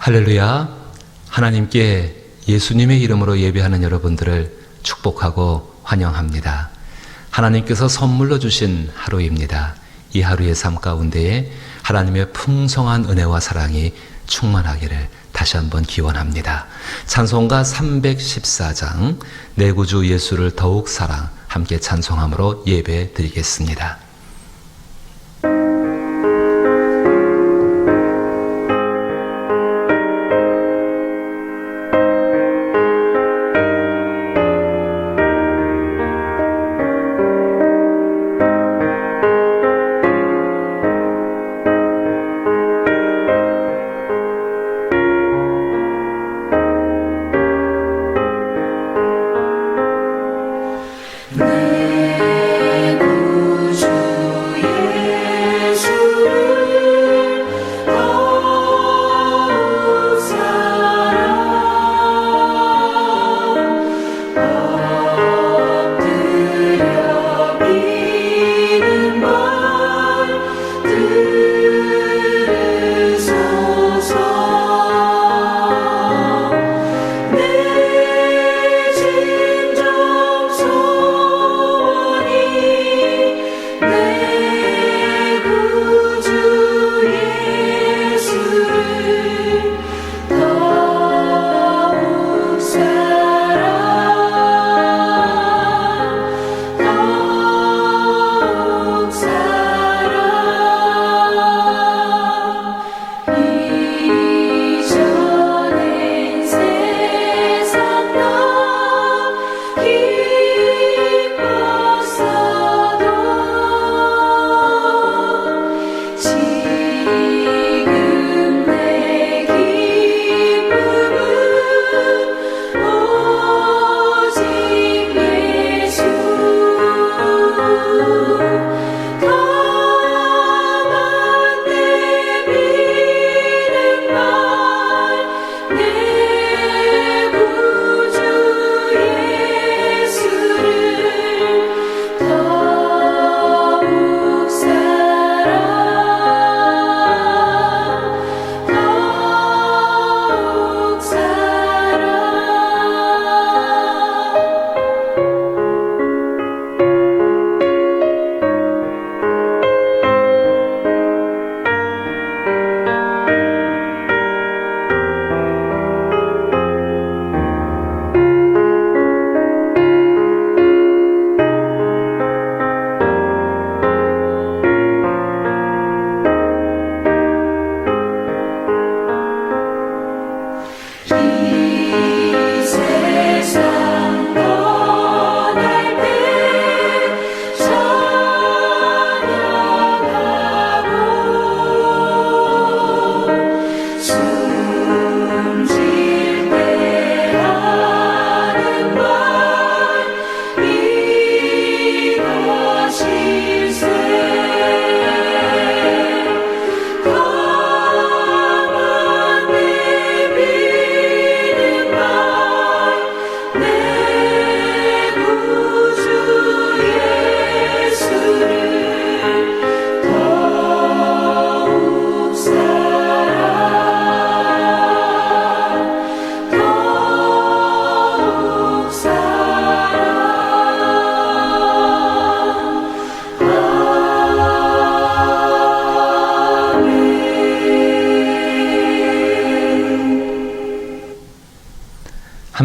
할렐루야. 하나님께 예수님의 이름으로 예배하는 여러분들을 축복하고 환영합니다. 하나님께서 선물로 주신 하루입니다. 이 하루의 삶 가운데에 하나님의 풍성한 은혜와 사랑이 충만하기를 다시 한번 기원합니다. 찬송가 314장 내 구주 예수를 더욱 사랑, 함께 찬송함으로 예배 드리겠습니다.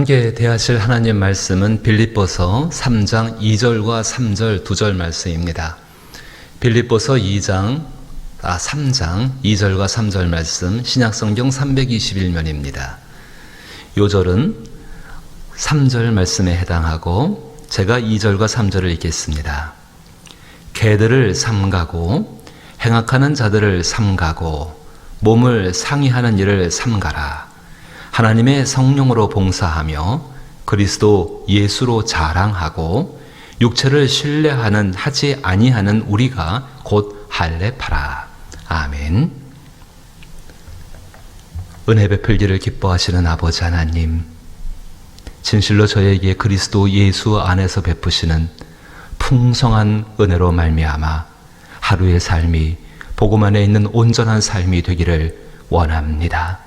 함께 대하실 하나님 말씀은 빌립보서 3장 2절과 3절 2절 말씀입니다. 빌립보서 3장 2절과 3절 말씀, 신약성경 321면입니다. 요절은 3절 말씀에 해당하고 제가 2절과 3절을 읽겠습니다. 개들을 삼가고 행악하는 자들을 삼가고 몸을 상의하는 일을 삼가라. 하나님의 성령으로 봉사하며 그리스도 예수로 자랑하고 육체를 신뢰하는 하지 아니하는 우리가 곧 할례파라. 아멘. 은혜 베풀기를 기뻐하시는 아버지 하나님, 진실로 저에게 그리스도 예수 안에서 베푸시는 풍성한 은혜로 말미암아 하루의 삶이 복음 안에 있는 온전한 삶이 되기를 원합니다.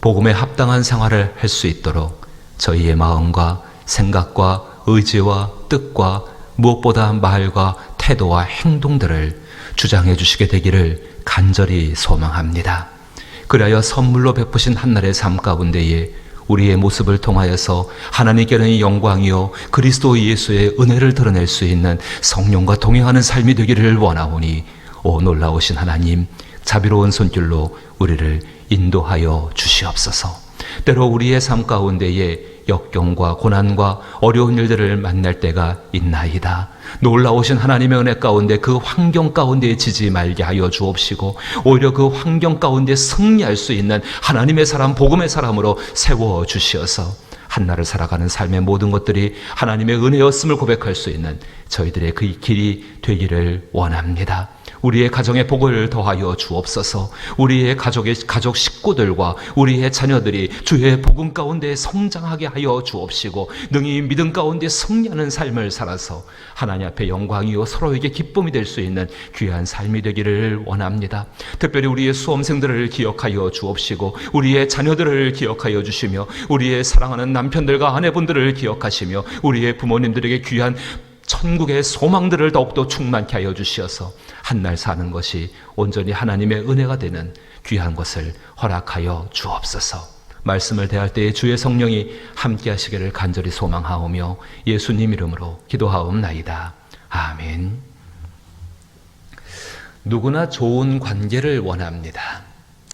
복음에 합당한 생활을 할 수 있도록 저희의 마음과 생각과 의지와 뜻과 무엇보다 말과 태도와 행동들을 주장해 주시게 되기를 간절히 소망합니다. 그리하여 선물로 베푸신 한날의 삶 가운데에 우리의 모습을 통하여서 하나님께는 영광이요 그리스도 예수의 은혜를 드러낼 수 있는 성령과 동행하는 삶이 되기를 원하오니 오 놀라우신 하나님, 자비로운 손길로 우리를 인도하여 주시옵소서. 때로 우리의 삶 가운데에 역경과 고난과 어려운 일들을 만날 때가 있나이다. 놀라우신 하나님의 은혜 가운데 그 환경 가운데 지지 말게 하여 주옵시고 오히려 그 환경 가운데 승리할 수 있는 하나님의 사람, 복음의 사람으로 세워 주시어서 한날을 살아가는 삶의 모든 것들이 하나님의 은혜였음을 고백할 수 있는 저희들의 그 길이 되기를 원합니다. 우리의 가정에 복을 더하여 주옵소서. 우리의 가족 식구들과 우리의 자녀들이 주의 복음 가운데 성장하게 하여 주옵시고 능히 믿음 가운데 승리하는 삶을 살아서 하나님 앞에 영광이요 서로에게 기쁨이 될 수 있는 귀한 삶이 되기를 원합니다. 특별히 우리의 수험생들을 기억하여 주옵시고 우리의 자녀들을 기억하여 주시며 우리의 사랑하는 남편들과 아내분들을 기억하시며 우리의 부모님들에게 귀한 천국의 소망들을 더욱더 충만케 하여 주시어서 한날 사는 것이 온전히 하나님의 은혜가 되는 귀한 것을 허락하여 주옵소서. 말씀을 대할 때에 주의 성령이 함께 하시기를 간절히 소망하오며 예수님 이름으로 기도하옵나이다. 아멘. 누구나 좋은 관계를 원합니다.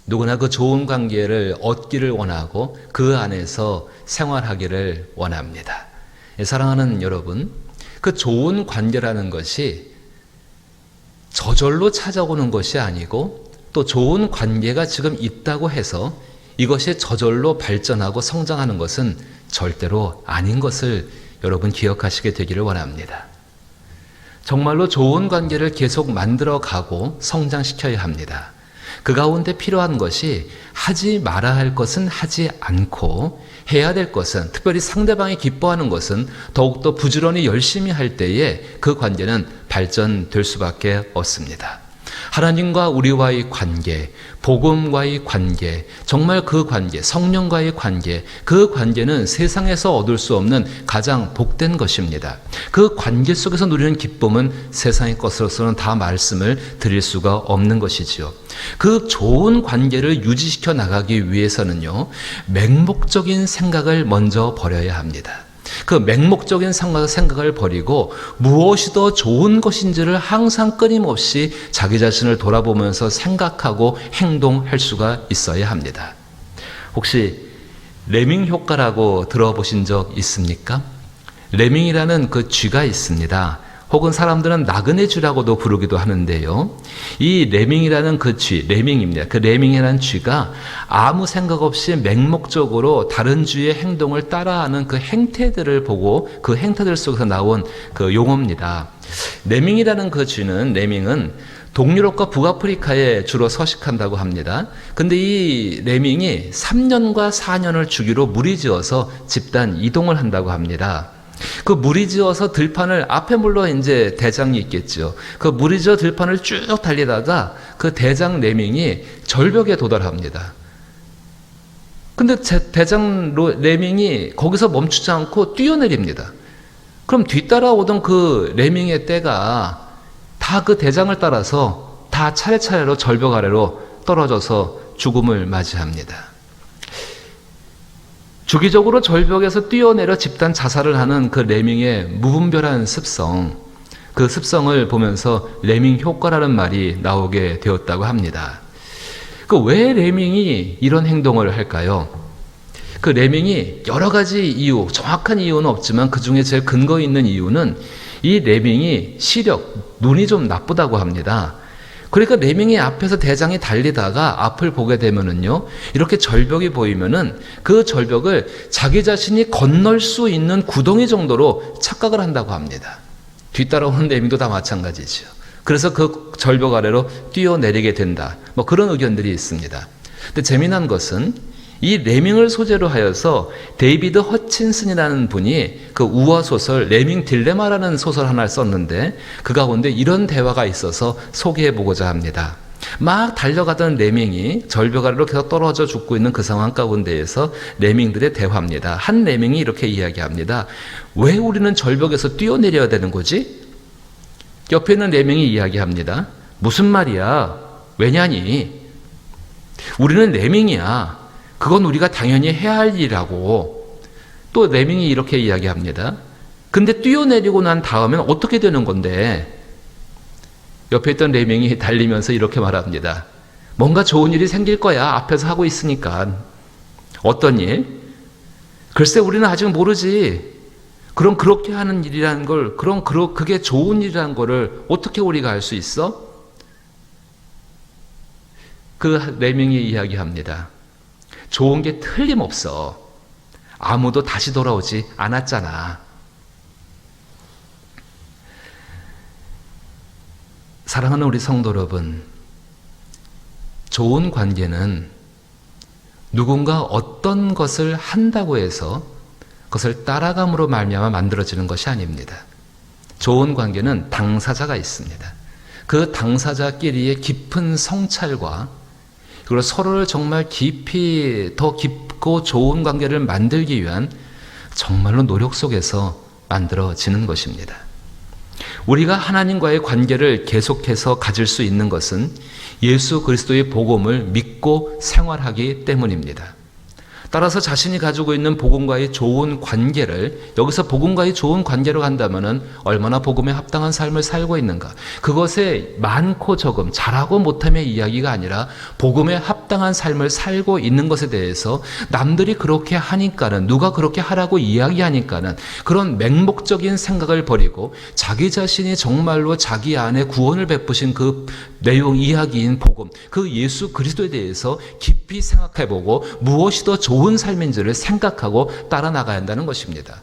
누구나 그 좋은 관계를 얻기를 원하고 그 안에서 생활하기를 원합니다. 사랑하는 여러분, 그 좋은 관계라는 것이 저절로 찾아오는 것이 아니고 또 좋은 관계가 지금 있다고 해서 이것이 저절로 발전하고 성장하는 것은 절대로 아닌 것을 여러분 기억하시게 되기를 원합니다. 정말로 좋은 관계를 계속 만들어가고 성장시켜야 합니다. 그 가운데 필요한 것이 하지 말아야 할 것은 하지 않고 해야 될 것은, 특별히 상대방이 기뻐하는 것은 더욱더 부지런히 열심히 할 때에 그 관계는 발전될 수밖에 없습니다. 하나님과 우리와의 관계, 복음과의 관계, 정말 그 관계, 성령과의 관계, 그 관계는 세상에서 얻을 수 없는 가장 복된 것입니다. 그 관계 속에서 누리는 기쁨은 세상의 것으로서는 다 말씀을 드릴 수가 없는 것이지요. 그 좋은 관계를 유지시켜 나가기 위해서는요, 맹목적인 생각을 먼저 버려야 합니다. 그 맹목적인 생각을 버리고 무엇이 더 좋은 것인지를 항상 끊임없이 자기 자신을 돌아보면서 생각하고 행동할 수가 있어야 합니다. 혹시 레밍 효과라고 들어보신 적 있습니까? 레밍이라는 그 쥐가 있습니다. 혹은 사람들은 나그네 쥐라고도 부르기도 하는데요. 이 레밍이라는 그 쥐, 레밍입니다. 그 레밍이라는 쥐가 아무 생각 없이 맹목적으로 다른 쥐의 행동을 따라하는 그 행태들을 보고 그 행태들 속에서 나온 그 용어입니다. 레밍이라는 그 쥐는, 레밍은 동유럽과 북아프리카에 주로 서식한다고 합니다. 근데 이 레밍이 3년과 4년을 주기로 무리지어서 집단 이동을 한다고 합니다. 그 무리지어서 들판을, 앞에 물론 이제 대장이 있겠죠. 그 무리지어 들판을 쭉 달리다가 그 대장 레밍이 절벽에 도달합니다. 근데 대장 레밍이 거기서 멈추지 않고 뛰어내립니다. 그럼 뒤따라오던 그 레밍의 떼가 다 그 대장을 따라서 다 차례차례로 절벽 아래로 떨어져서 죽음을 맞이합니다. 주기적으로 절벽에서 뛰어내려 집단 자살을 하는 그 레밍의 무분별한 습성, 그 습성을 보면서 레밍 효과라는 말이 나오게 되었다고 합니다. 그 왜 레밍이 이런 행동을 할까요? 그 레밍이 여러 가지 이유, 정확한 이유는 없지만 그 중에 제일 근거 있는 이유는 이 레밍이 시력, 눈이 좀 나쁘다고 합니다. 그러니까 레밍이 앞에서 대장이 달리다가 앞을 보게 되면은요, 이렇게 절벽이 보이면은 그 절벽을 자기 자신이 건널 수 있는 구덩이 정도로 착각을 한다고 합니다. 뒤따라오는 레밍도 다 마찬가지죠. 그래서 그 절벽 아래로 뛰어내리게 된다. 뭐 그런 의견들이 있습니다. 근데 재미난 것은 이 레밍을 소재로 하여서 데이비드 허친슨이라는 분이 그 우화 소설 레밍 딜레마라는 소설 하나를 썼는데 그 가운데 이런 대화가 있어서 소개해 보고자 합니다. 막 달려가던 레밍이 절벽 아래로 계속 떨어져 죽고 있는 그 상황 가운데에서 레밍들의 대화입니다. 한 레밍이 이렇게 이야기합니다. 왜 우리는 절벽에서 뛰어내려야 되는 거지? 옆에 있는 레밍이 이야기합니다. 무슨 말이야? 왜냐니? 우리는 레밍이야. 그건 우리가 당연히 해야 할 일이라고. 또 레밍이 이렇게 이야기합니다. 근데 뛰어내리고 난 다음엔 어떻게 되는 건데? 옆에 있던 레밍이 달리면서 이렇게 말합니다. 뭔가 좋은 일이 생길 거야. 앞에서 하고 있으니까. 어떤 일? 글쎄 우리는 아직 모르지. 그럼 그렇게 하는 일이라는 걸, 그게 좋은 일이라는 거를 어떻게 우리가 알 수 있어? 그 레밍이 이야기합니다. 좋은 게 틀림없어. 아무도 다시 돌아오지 않았잖아. 사랑하는 우리 성도 여러분, 좋은 관계는 누군가 어떤 것을 한다고 해서 그것을 따라감으로 말미암아 만들어지는 것이 아닙니다. 좋은 관계는 당사자가 있습니다. 그 당사자끼리의 깊은 성찰과 그리고 서로를 정말 깊이 더 깊고 좋은 관계를 만들기 위한 정말로 노력 속에서 만들어지는 것입니다. 우리가 하나님과의 관계를 계속해서 가질 수 있는 것은 예수 그리스도의 복음을 믿고 생활하기 때문입니다. 따라서 자신이 가지고 있는 복음과의 좋은 관계를, 여기서 복음과의 좋은 관계로 간다면 얼마나 복음에 합당한 삶을 살고 있는가, 그것에 많고 적음, 잘하고 못함의 이야기가 아니라 복음에 합당한 삶을 살고 있는 것에 대해서 남들이 그렇게 하니까는, 누가 그렇게 하라고 이야기하니까는 그런 맹목적인 생각을 버리고 자기 자신이 정말로 자기 안에 구원을 베푸신 그 내용 이야기인 복음, 그 예수 그리스도에 대해서 깊이 생각해보고 무엇이 더 좋은 삶인지를 생각하고 따라 나가야 한다는 것입니다.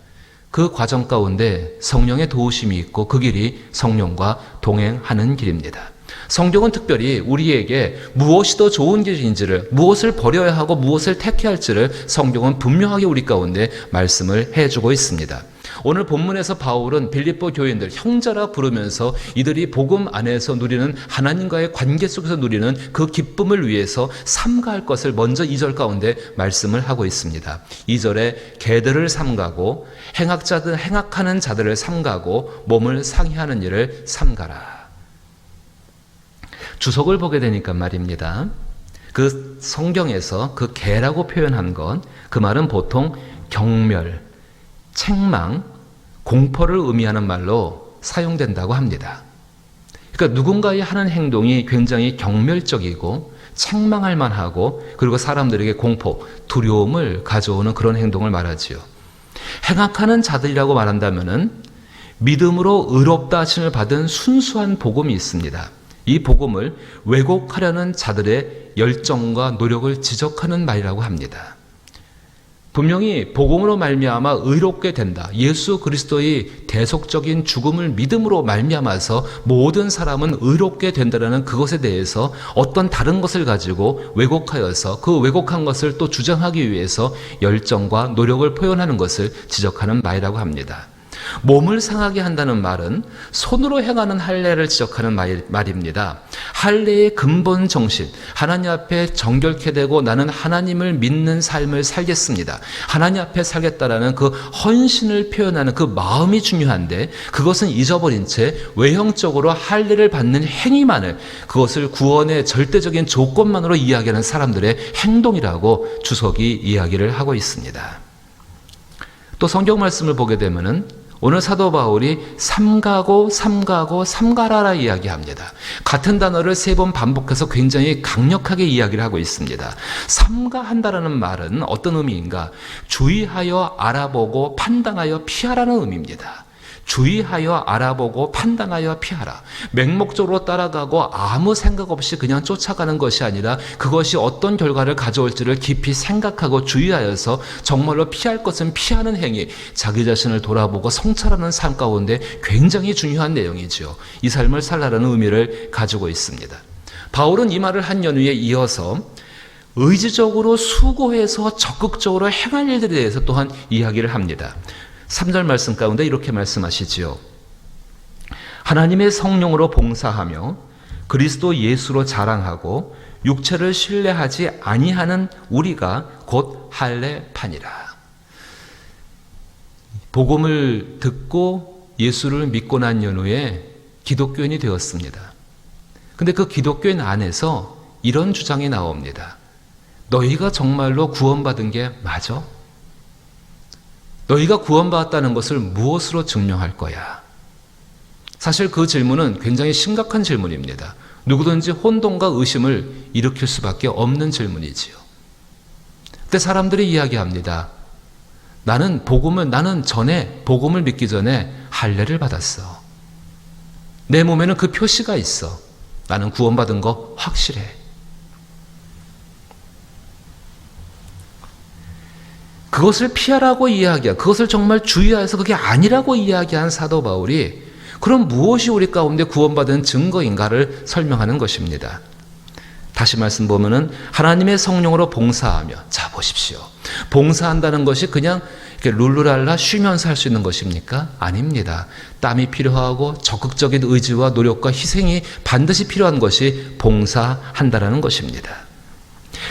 그 과정 가운데 성령의 도우심이 있고 그 길이 성령과 동행하는 길입니다. 성경은 특별히 우리에게 무엇이 더 좋은 길인지를, 무엇을 버려야 하고 무엇을 택해야 할지를 성경은 분명하게 우리 가운데 말씀을 해주고 있습니다. 오늘 본문에서 바울은 빌립보 교인들 형제라 부르면서 이들이 복음 안에서 누리는 하나님과의 관계 속에서 누리는 그 기쁨을 위해서 삼가할 것을 먼저 2절 가운데 말씀을 하고 있습니다. 2절에 개들을 삼가고 행악하는 자들을 삼가고 몸을 상해하는 일을 삼가라. 주석을 보게 되니까 말입니다. 그 성경에서 그 개라고 표현한 건, 그 말은 보통 경멸, 책망, 공포를 의미하는 말로 사용된다고 합니다. 그러니까 누군가의 하는 행동이 굉장히 경멸적이고 책망할 만하고, 그리고 사람들에게 공포, 두려움을 가져오는 그런 행동을 말하지요. 행악하는 자들이라고 말한다면은 믿음으로 의롭다 하심을 받은 순수한 복음이 있습니다. 이 복음을 왜곡하려는 자들의 열정과 노력을 지적하는 말이라고 합니다. 분명히 복음으로 말미암아 의롭게 된다. 예수 그리스도의 대속적인 죽음을 믿음으로 말미암아서 모든 사람은 의롭게 된다는 그것에 대해서 어떤 다른 것을 가지고 왜곡하여서 그 왜곡한 것을 또 주장하기 위해서 열정과 노력을 표현하는 것을 지적하는 말이라고 합니다. 몸을 상하게 한다는 말은 손으로 행하는 할례를 지적하는 말입니다. 할례의 근본 정신, 하나님 앞에 정결케 되고 나는 하나님을 믿는 삶을 살겠습니다, 하나님 앞에 살겠다라는 그 헌신을 표현하는 그 마음이 중요한데, 그것은 잊어버린 채 외형적으로 할례를 받는 행위만을, 그것을 구원의 절대적인 조건만으로 이야기하는 사람들의 행동이라고 주석이 이야기를 하고 있습니다. 또 성경 말씀을 보게 되면은 오늘 사도 바울이 삼가라라 이야기합니다. 같은 단어를 3번 반복해서 굉장히 강력하게 이야기를 하고 있습니다. 삼가한다라는 말은 어떤 의미인가? 주의하여 알아보고 판단하여 피하라는 의미입니다. 주의하여 알아보고 판단하여 피하라. 맹목적으로 따라가고 아무 생각 없이 그냥 쫓아가는 것이 아니라 그것이 어떤 결과를 가져올지를 깊이 생각하고 주의하여서 정말로 피할 것은 피하는 행위, 자기 자신을 돌아보고 성찰하는 삶 가운데 굉장히 중요한 내용이죠. 이 삶을 살라라는 의미를 가지고 있습니다. 바울은 이 말을 한 연후에 이어서 의지적으로 수고해서 적극적으로 행할 일들에 대해서 또한 이야기를 합니다. 3절 말씀 가운데 이렇게 말씀하시지요. 하나님의 성령으로 봉사하며 그리스도 예수로 자랑하고 육체를 신뢰하지 아니하는 우리가 곧 할례파니라. 복음을 듣고 예수를 믿고 난 연후에 기독교인이 되었습니다. 근데 그 기독교인 안에서 이런 주장이 나옵니다. 너희가 정말로 구원받은 게 맞아? 너희가 구원받았다는 것을 무엇으로 증명할 거야? 사실 그 질문은 굉장히 심각한 질문입니다. 누구든지 혼동과 의심을 일으킬 수밖에 없는 질문이지요. 근데 사람들이 이야기합니다. 나는 전에 복음을 믿기 전에 할례를 받았어. 내 몸에는 그 표시가 있어. 나는 구원받은 거 확실해. 그것을 피하라고 이야기한, 그것을 정말 주의해서 그게 아니라고 이야기한 사도 바울이 그럼 무엇이 우리 가운데 구원받은 증거인가를 설명하는 것입니다. 다시 말씀 보면은 하나님의 성령으로 봉사하며, 자 보십시오. 봉사한다는 것이 그냥 이렇게 룰루랄라 쉬면서 할 수 있는 것입니까? 아닙니다. 땀이 필요하고 적극적인 의지와 노력과 희생이 반드시 필요한 것이 봉사한다는 것입니다.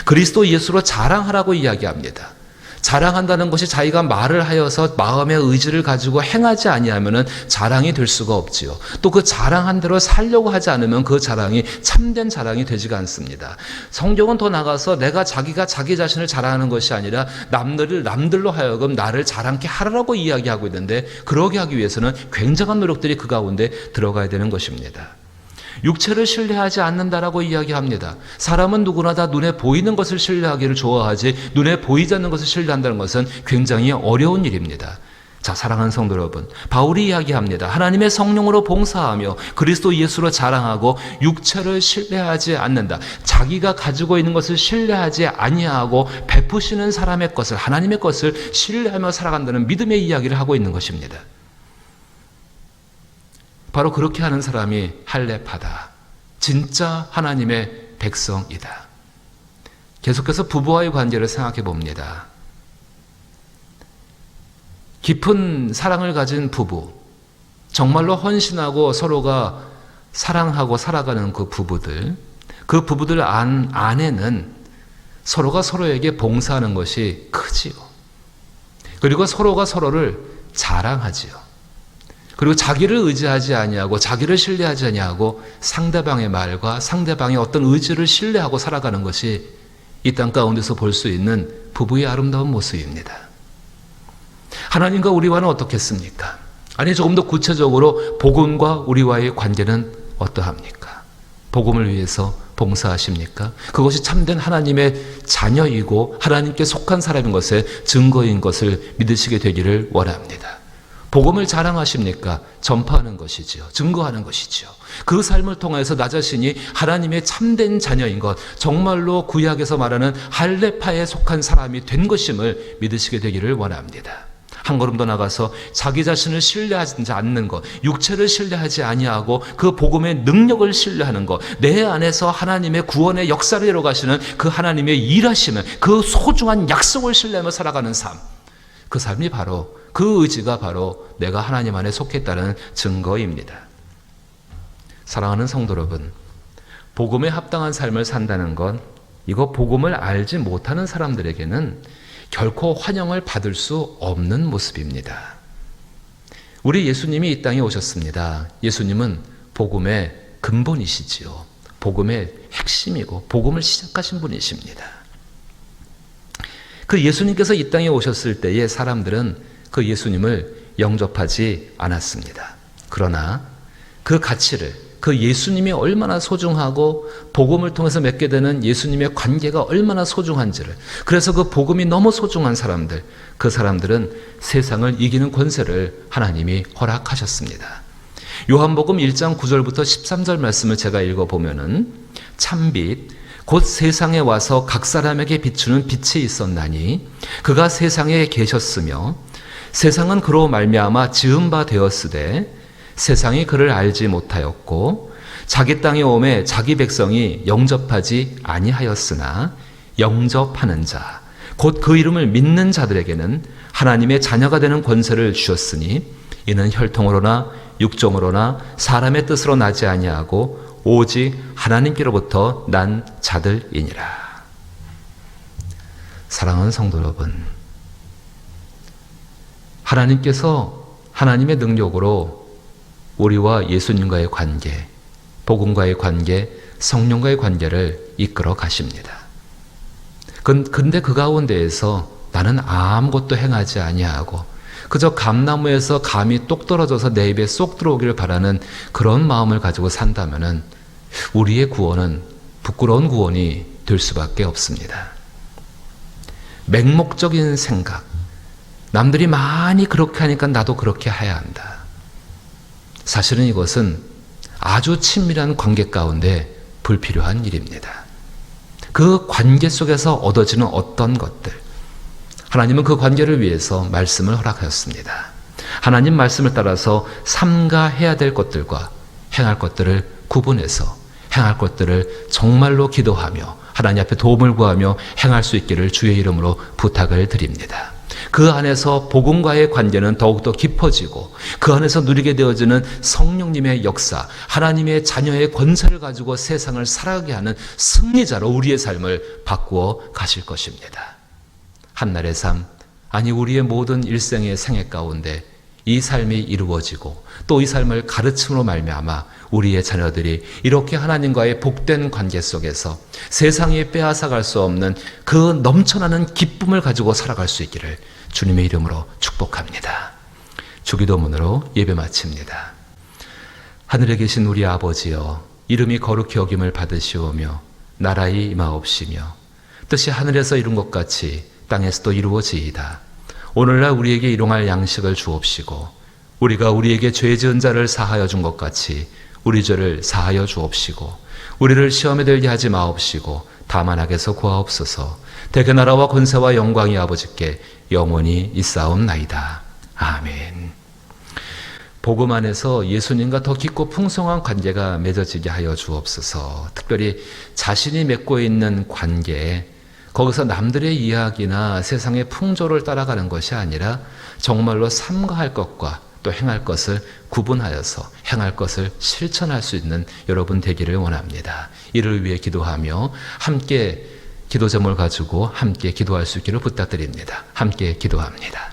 그리스도 예수로 자랑하라고 이야기합니다. 자랑한다는 것이 자기가 말을 하여서 마음의 의지를 가지고 행하지 아니하면 자랑이 될 수가 없지요. 또 그 자랑한 대로 살려고 하지 않으면 그 자랑이 참된 자랑이 되지가 않습니다. 성경은 더 나가서 자기가 자기 자신을 자랑하는 것이 아니라 남들로 하여금 나를 자랑케 하라고 이야기하고 있는데, 그러게 하기 위해서는 굉장한 노력들이 그 가운데 들어가야 되는 것입니다. 육체를 신뢰하지 않는다라고 이야기합니다. 사람은 누구나 다 눈에 보이는 것을 신뢰하기를 좋아하지 눈에 보이지 않는 것을 신뢰한다는 것은 굉장히 어려운 일입니다. 자, 사랑하는 성도 여러분, 바울이 이야기합니다. 하나님의 성령으로 봉사하며 그리스도 예수로 자랑하고 육체를 신뢰하지 않는다. 자기가 가지고 있는 것을 신뢰하지 아니하고 베푸시는 사람의 것을, 하나님의 것을 신뢰하며 살아간다는 믿음의 이야기를 하고 있는 것입니다. 바로 그렇게 하는 사람이 할례파다. 진짜 하나님의 백성이다. 계속해서 부부와의 관계를 생각해 봅니다. 깊은 사랑을 가진 부부, 정말로 헌신하고 서로가 사랑하고 살아가는 그 부부들 안에는 서로가 서로에게 봉사하는 것이 크지요. 그리고 서로가 서로를 자랑하지요. 그리고 자기를 의지하지 아니하고 자기를 신뢰하지 아니하고 상대방의 말과 상대방의 어떤 의지를 신뢰하고 살아가는 것이 이 땅 가운데서 볼 수 있는 부부의 아름다운 모습입니다. 하나님과 우리와는 어떻겠습니까? 아니, 조금 더 구체적으로 복음과 우리와의 관계는 어떠합니까? 복음을 위해서 봉사하십니까? 그것이 참된 하나님의 자녀이고 하나님께 속한 사람인 것의 증거인 것을 믿으시게 되기를 원합니다. 복음을 자랑하십니까? 전파하는 것이지요. 증거하는 것이지요. 그 삶을 통해서 나 자신이 하나님의 참된 자녀인 것, 정말로 구약에서 말하는 할례파에 속한 사람이 된 것임을 믿으시게 되기를 원합니다. 한 걸음 더 나가서 자기 자신을 신뢰하지 않는 것, 육체를 신뢰하지 아니하고 그 복음의 능력을 신뢰하는 것, 내 안에서 하나님의 구원의 역사를 이뤄가시는 그 하나님의 일하심을, 그 소중한 약속을 신뢰하며 살아가는 삶, 그 삶이 바로, 그 의지가 바로 내가 하나님 안에 속했다는 증거입니다. 사랑하는 성도 여러분, 복음에 합당한 삶을 산다는 건 이거 복음을 알지 못하는 사람들에게는 결코 환영을 받을 수 없는 모습입니다. 우리 예수님이 이 땅에 오셨습니다. 예수님은 복음의 근본이시지요. 복음의 핵심이고 복음을 시작하신 분이십니다. 그 예수님께서 이 땅에 오셨을 때의 사람들은 그 예수님을 영접하지 않았습니다. 그러나 그 가치를, 그 예수님이 얼마나 소중하고 복음을 통해서 맺게 되는 예수님의 관계가 얼마나 소중한지를, 그래서 그 복음이 너무 소중한 사람들, 그 사람들은 세상을 이기는 권세를 하나님이 허락하셨습니다. 요한복음 1장 9절부터 13절 말씀을 제가 읽어보면은 참빛 곧 세상에 와서 각 사람에게 비추는 빛이 있었나니 그가 세상에 계셨으며 세상은 그로 말미암아 지은 바 되었으되 세상이 그를 알지 못하였고 자기 땅에 오매 자기 백성이 영접하지 아니하였으나 영접하는 자 곧 그 이름을 믿는 자들에게는 하나님의 자녀가 되는 권세를 주셨으니 이는 혈통으로나 육정으로나 사람의 뜻으로 나지 아니하고 오직 하나님께로부터 난 자들이니라. 사랑하는 성도 여러분, 하나님께서 하나님의 능력으로 우리와 예수님과의 관계, 복음과의 관계, 성령과의 관계를 이끌어 가십니다. 근데 그 가운데에서 나는 아무것도 행하지 아니하고 그저 감나무에서 감이 똑 떨어져서 내 입에 쏙 들어오기를 바라는 그런 마음을 가지고 산다면은 우리의 구원은 부끄러운 구원이 될 수밖에 없습니다. 맹목적인 생각, 남들이 많이 그렇게 하니까 나도 그렇게 해야 한다. 사실은 이것은 아주 친밀한 관계 가운데 불필요한 일입니다. 그 관계 속에서 얻어지는 어떤 것들, 하나님은 그 관계를 위해서 말씀을 허락하였습니다. 하나님 말씀을 따라서 삼가해야 될 것들과 행할 것들을 구분해서 행할 것들을 정말로 기도하며 하나님 앞에 도움을 구하며 행할 수 있기를 주의 이름으로 부탁을 드립니다. 그 안에서 복음과의 관계는 더욱더 깊어지고 그 안에서 누리게 되어지는 성령님의 역사, 하나님의 자녀의 권세를 가지고 세상을 살아가게 하는 승리자로 우리의 삶을 바꾸어 가실 것입니다. 한날의 삶, 아니 우리의 모든 일생의 생애 가운데 이 삶이 이루어지고 또 이 삶을 가르침으로 말미암아 우리의 자녀들이 이렇게 하나님과의 복된 관계 속에서 세상에 빼앗아갈 수 없는 그 넘쳐나는 기쁨을 가지고 살아갈 수 있기를 주님의 이름으로 축복합니다. 주기도문으로 예배 마칩니다. 하늘에 계신 우리 아버지여, 이름이 거룩히 여김을 받으시오며 나라의 임하옵시며 뜻이 하늘에서 이룬 것 같이 땅에서도 이루어지이다. 오늘날 우리에게 일용할 양식을 주옵시고 우리가 우리에게 죄 지은 자를 사하여 준 것 같이 우리 죄를 사하여 주옵시고 우리를 시험에 들게 하지 마옵시고 다만 악에서 구하옵소서. 대개 나라와 권세와 영광이 아버지께 영원히 있사옵나이다. 아멘. 복음 안에서 예수님과 더 깊고 풍성한 관계가 맺어지게 하여 주옵소서. 특별히 자신이 맺고 있는 관계에 거기서 남들의 이야기나 세상의 풍조를 따라가는 것이 아니라 정말로 삼가할 것과 또 행할 것을 구분하여서 행할 것을 실천할 수 있는 여러분 되기를 원합니다. 이를 위해 기도하며 함께 기도 제목을 가지고 함께 기도할 수 있기를 부탁드립니다. 함께 기도합니다.